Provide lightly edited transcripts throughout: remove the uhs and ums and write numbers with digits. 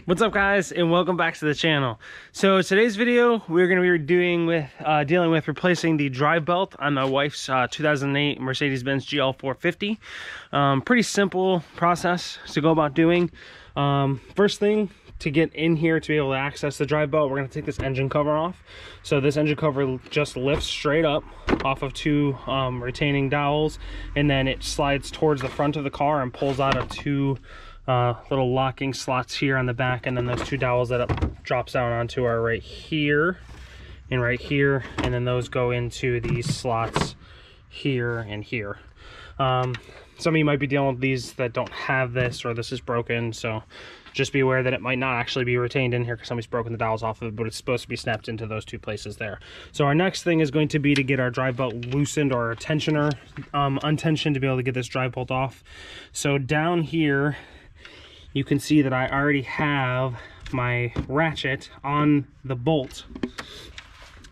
What's up, guys, and welcome back to the channel. So today's video we're going to be dealing with replacing the drive belt on my wife's 2008 Mercedes-Benz GL450. Pretty simple process to go about doing. First thing, to get in here to be able to access the drive belt, we're going to take this engine cover off. So this engine cover just lifts straight up off of two retaining dowels, and then it slides towards the front of the car and pulls out of two little locking slots here on the back, and then those two dowels that it drops down onto are right here and right here, and then those go into these slots here and here. Some of you might be dealing with these that don't have this, or this is broken, so just be aware that it might not actually be retained in here because somebody's broken the dowels off of it, but it's supposed to be snapped into those two places there. So our next thing is going to be to get our drive belt loosened, or our tensioner untensioned, to be able to get this drive bolt off. So down here you can see that I already have my ratchet on the bolt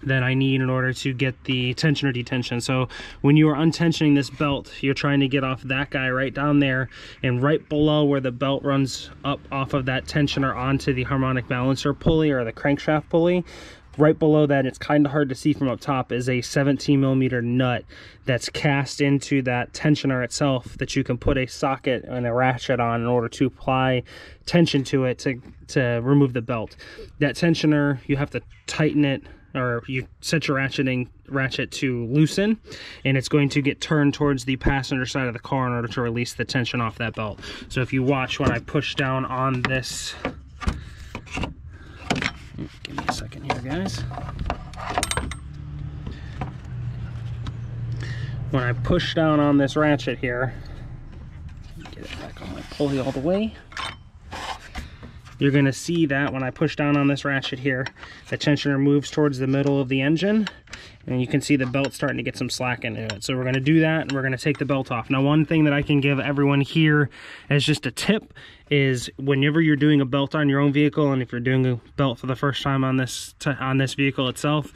that I need in order to get the tensioner detension. So when you are untensioning this belt, you're trying to get off that guy right down there, and right below where the belt runs up off of that tensioner onto the harmonic balancer pulley, or the crankshaft pulley, right below that, it's kind of hard to see from up top, is a 17mm nut that's cast into that tensioner itself, that you can put a socket and a ratchet on in order to apply tension to it to remove the belt. That tensioner, you have to tighten it, or you set your ratchet to loosen, and it's going to get turned towards the passenger side of the car in order to release the tension off that belt. So if you watch when I push down on this, give me a second here, guys. When I push down on this ratchet here, get it back on my pulley all the way, you're going to see that when I push down on this ratchet here, the tensioner moves towards the middle of the engine, and you can see the belt starting to get some slack into it. So we're going to do that, and we're going to take the belt off. Now, one thing that I can give everyone here as just a tip is, whenever you're doing a belt on your own vehicle, and if you're doing a belt for the first time on this vehicle itself,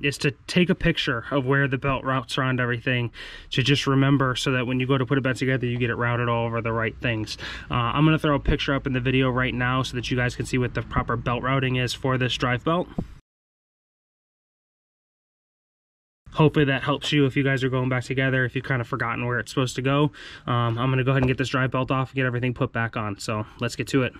is to take a picture of where the belt routes around everything, to just remember, so that when you go to put it back together, you get it routed all over the right things. I'm going to throw a picture up in the video right now so that you guys can see what the proper belt routing is for this drive belt. Hopefully that helps you if you guys are going back together, if you've kind of forgotten where it's supposed to go. I'm going to go ahead and get this drive belt off and get everything put back on. So let's get to it.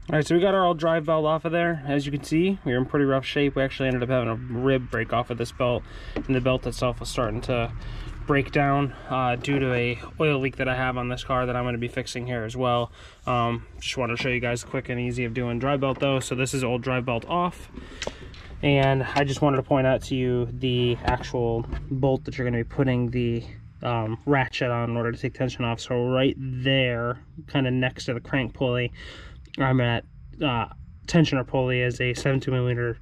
Alright, so we got our old drive belt off of there. As you can see, we were in pretty rough shape. We actually ended up having a rib break off of this belt, and the belt itself was starting to break down due to a oil leak that I have on this car that I'm going to be fixing here as well. Just wanted to show you guys quick and easy of doing drive belt though. So this is old drive belt off, and I just wanted to point out to you the actual bolt that you're going to be putting the ratchet on in order to take tension off. So right there, kind of next to the crank pulley, I'm at tensioner pulley, is a 17mm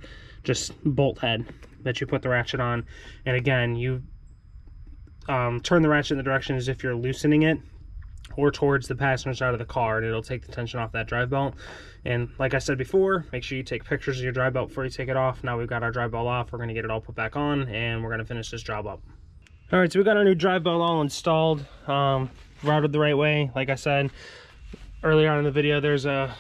just bolt head that you put the ratchet on. And again, you turn the ratchet in the direction as if you're loosening it, or towards the passenger side of the car, and it'll take the tension off that drive belt. And like I said before, make sure you take pictures of your drive belt before you take it off. Now we've got our drive belt off, we're going to get it all put back on, and we're going to finish this job up. Alright, so we got our new drive belt all installed, routed the right way. Like I said earlier on in the video, there's a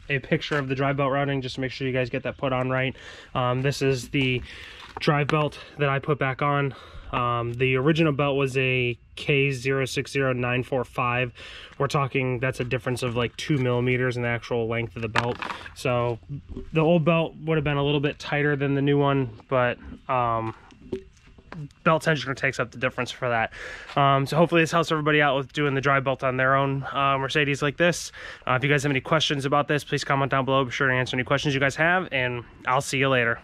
picture of the drive belt routing, just to make sure you guys get that put on right. This is the drive belt that I put back on. The original belt was a K060945. We're talking, that's a difference of like 2mm in the actual length of the belt. So the old belt would have been a little bit tighter than the new one, but belt tensioner takes up the difference for that. So hopefully this helps everybody out with doing the drive belt on their own Mercedes like this. If you guys have any questions about this, please comment down below. Be sure to answer any questions you guys have, and I'll see you later.